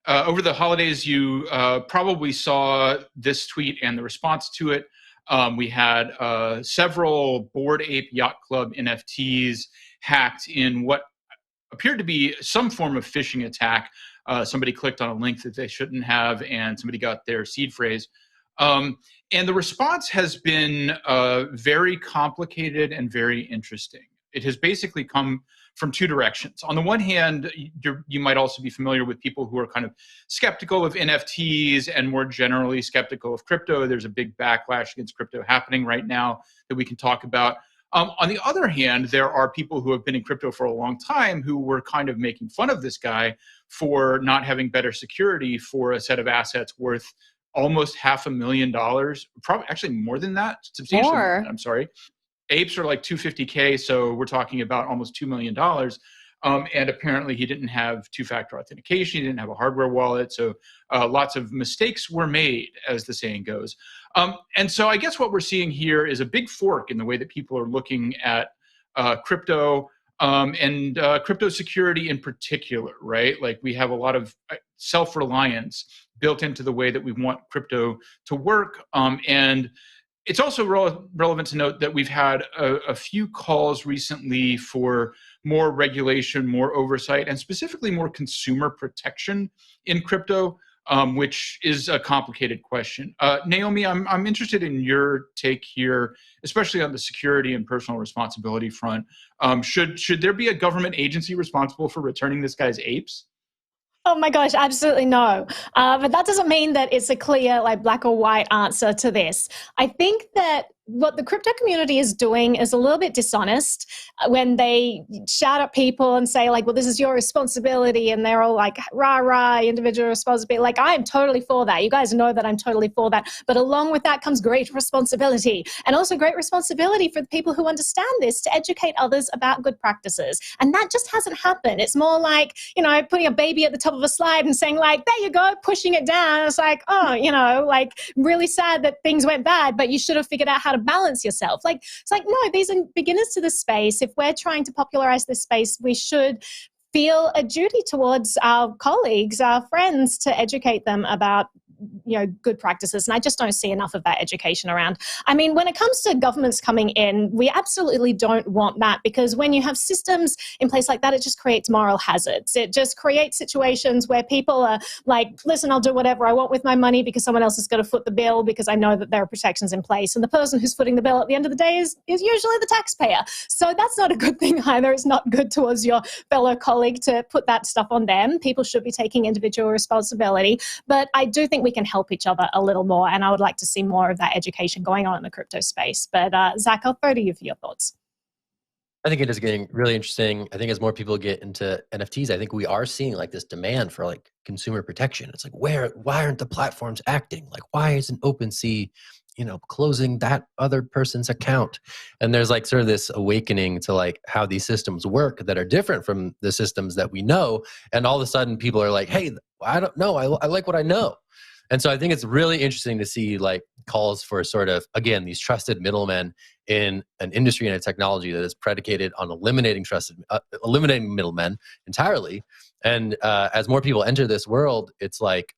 over the holidays, you probably saw this tweet and the response to it. We had several Bored Ape Yacht Club NFTs hacked in what appeared to be some form of phishing attack. Somebody clicked on a link that they shouldn't have, and somebody got their seed phrase. And the response has been very complicated and very interesting. It has basically come from two directions. On the one hand, you might also be familiar with people who are kind of skeptical of NFTs and more generally skeptical of crypto. There's a big backlash against crypto happening right now that we can talk about. On the other hand, there are people who have been in crypto for a long time who were kind of making fun of this guy for not having better security for a set of assets worth almost $500,000, probably actually more than that, substantially more than that, I'm sorry. Apes are like $250K, so we're talking about almost $2 million. And apparently he didn't have two-factor authentication, he didn't have a hardware wallet, so lots of mistakes were made, as the saying goes. And so I guess what we're seeing here is a big fork in the way that people are looking at crypto and crypto security in particular, right? Like we have a lot of self-reliance built into the way that we want crypto to work. And it's also relevant to note that we've had a few calls recently for more regulation, more oversight, and specifically more consumer protection in crypto, which is a complicated question. Naomi, I'm interested in your take here, especially on the security and personal responsibility front. Should there be a government agency responsible for returning this guy's apes? Oh my gosh, absolutely no. But that doesn't mean that it's a clear, like black or white answer to this. I think that what the crypto community is doing is a little bit dishonest when they shout at people and say like, well, this is your responsibility. And they're all like, rah, rah, individual responsibility. Like, I am totally for that. You guys know that I'm totally for that. But along with that comes great responsibility, and also great responsibility for the people who understand this to educate others about good practices. And that just hasn't happened. It's more like, putting a baby at the top of a slide and saying like, there you go, pushing it down. It's like, oh, like really sad that things went bad, but you should have figured out how to balance yourself. Like, it's like, no, these are beginners to the space. If we're trying to popularize this space, we should feel a duty towards our colleagues, our friends, to educate them about good practices. And I just don't see enough of that education around. I mean, when it comes to governments coming in, we absolutely don't want that, because when you have systems in place like that, it just creates moral hazards. It just creates situations where people are like, listen, I'll do whatever I want with my money because someone else is going to foot the bill because I know that there are protections in place. And the person who's footing the bill at the end of the day is usually the taxpayer. So that's not a good thing either. It's not good towards your fellow colleague to put that stuff on them. People should be taking individual responsibility. But I do think we can help each other a little more, and I would like to see more of that education going on in the crypto space. But Zach, I'll throw to you for your thoughts. I think it is getting really interesting. I think as more people get into NFTs, I think we are seeing like this demand for like consumer protection. It's like, why aren't the platforms acting? Like, why isn't OpenSea, closing that other person's account? And there's like sort of this awakening to like how these systems work that are different from the systems that we know. And all of a sudden people are like, hey, I don't know. I like what I know. And so I think it's really interesting to see like calls for sort of, again, these trusted middlemen in an industry and a technology that is predicated on eliminating middlemen entirely. And as more people enter this world, it's like,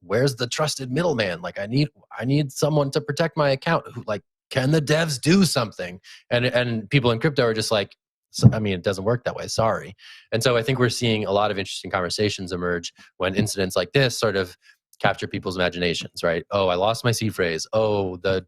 where's the trusted middleman? Like, I need someone to protect my account. Who, like, can the devs do something? And people in crypto are just like, it doesn't work that way. Sorry. And so I think we're seeing a lot of interesting conversations emerge when incidents like this sort of capture people's imaginations, right? Oh, I lost my seed phrase. Oh, the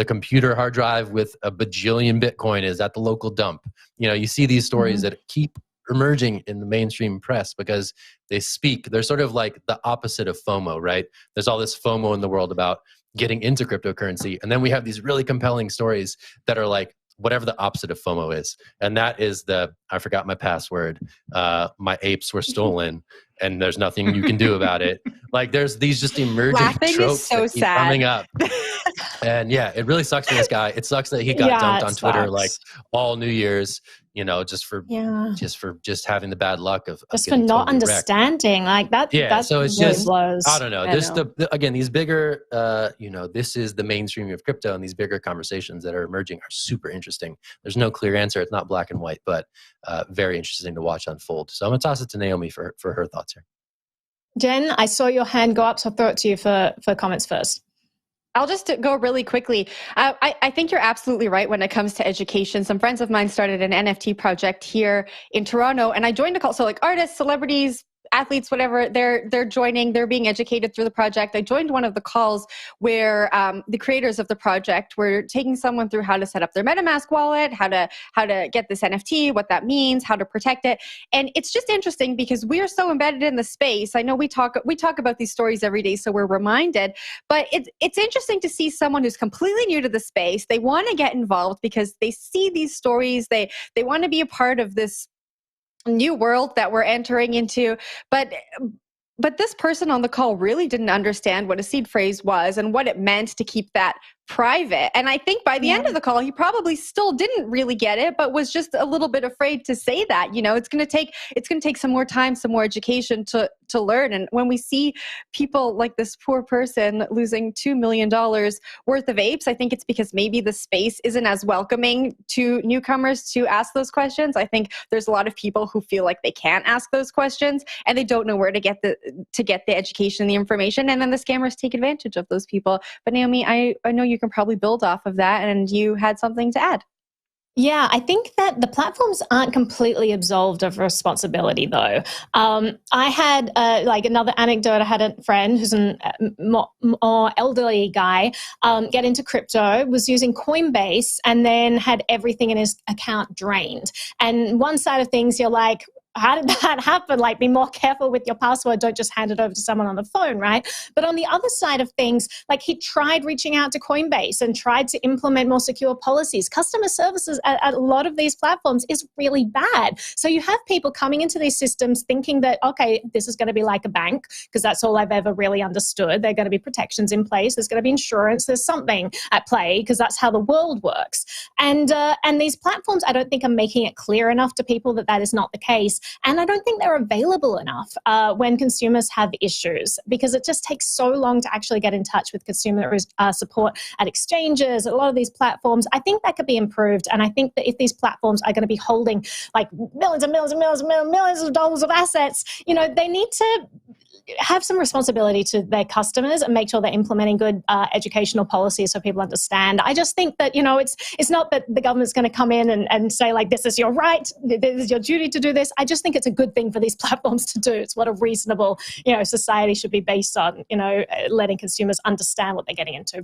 computer hard drive with a bajillion Bitcoin is at the local dump. You see these stories that keep emerging in the mainstream press because they're sort of like the opposite of FOMO, right? There's all this FOMO in the world about getting into cryptocurrency. And then we have these really compelling stories that are like, whatever the opposite of FOMO is. And that is I forgot my password, my apes were stolen, and there's nothing you can do about it. Like, there's these just emerging tropes that keep coming up. And yeah, it really sucks for this guy. It sucks that he got dumped on Twitter like all New Year's, just for having the bad luck of just for not totally understanding wrecked. Like that. Yeah, that's so it's really just blows. I don't know. Again, these bigger, this is the mainstream of crypto, and these bigger conversations that are emerging are super interesting. There's no clear answer. It's not black and white, but very interesting to watch unfold. So I'm gonna toss it to Naomi for her thoughts here. Jen, I saw your hand go up, so I'll throw it to you for comments first. I'll just go really quickly. I think you're absolutely right when it comes to education. Some friends of mine started an NFT project here in Toronto, and I joined a call. So like artists, celebrities, athletes, whatever, they're joining, they're being educated through the project. I joined one of the calls where the creators of the project were taking someone through how to set up their MetaMask wallet, how to get this NFT, what that means, how to protect it. And it's just interesting because we are so embedded in the space. I know we talk about these stories every day, so we're reminded, but it's interesting to see someone who's completely new to the space. They want to get involved because they see these stories. They want to be a part of this new world that we're entering into, but this person on the call really didn't understand what a seed phrase was and what it meant to keep that private. And I think by the end of the call, he probably still didn't really get it, but was just a little bit afraid to say that. You know, it's going to take some more time, some more education to learn. And when we see people like this poor person losing $2 million worth of apes, I think it's because maybe the space isn't as welcoming to newcomers to ask those questions. I think there's a lot of people who feel like they can't ask those questions and they don't know where to get the education, the information, and then the scammers take advantage of those people. But Naomi, I know you can probably build off of that, and you had something to add. Yeah, I think that the platforms aren't completely absolved of responsibility, though. I had like another anecdote. I had a friend who's a more elderly guy get into crypto, was using Coinbase, and then had everything in his account drained. And one side of things, you're like, how did that happen? Like, be more careful with your password. Don't just hand it over to someone on the phone, right? But on the other side of things, like, he tried reaching out to Coinbase and tried to implement more secure policies. Customer services at a lot of these platforms is really bad. So you have people coming into these systems thinking that, okay, this is going to be like a bank, because that's all I've ever really understood. There are going to be protections in place. There's going to be insurance. There's something at play, because that's how the world works. And these platforms, I don't think, are making it clear enough to people that that is not the case. And I don't think they're available enough when consumers have issues, because it just takes so long to actually get in touch with consumer support at exchanges, a lot of these platforms. I think that could be improved. And I think that if these platforms are going to be holding like millions and millions and millions and millions of dollars of assets, you know, they need to have some responsibility to their customers and make sure they're implementing good educational policies so people understand. I just think that, you know, it's not that the government's going to come in and say, like, this is your right, this is your duty to do this. I just think it's a good thing for these platforms to do. It's what a reasonable, you know, society should be based on, you know, letting consumers understand what they're getting into.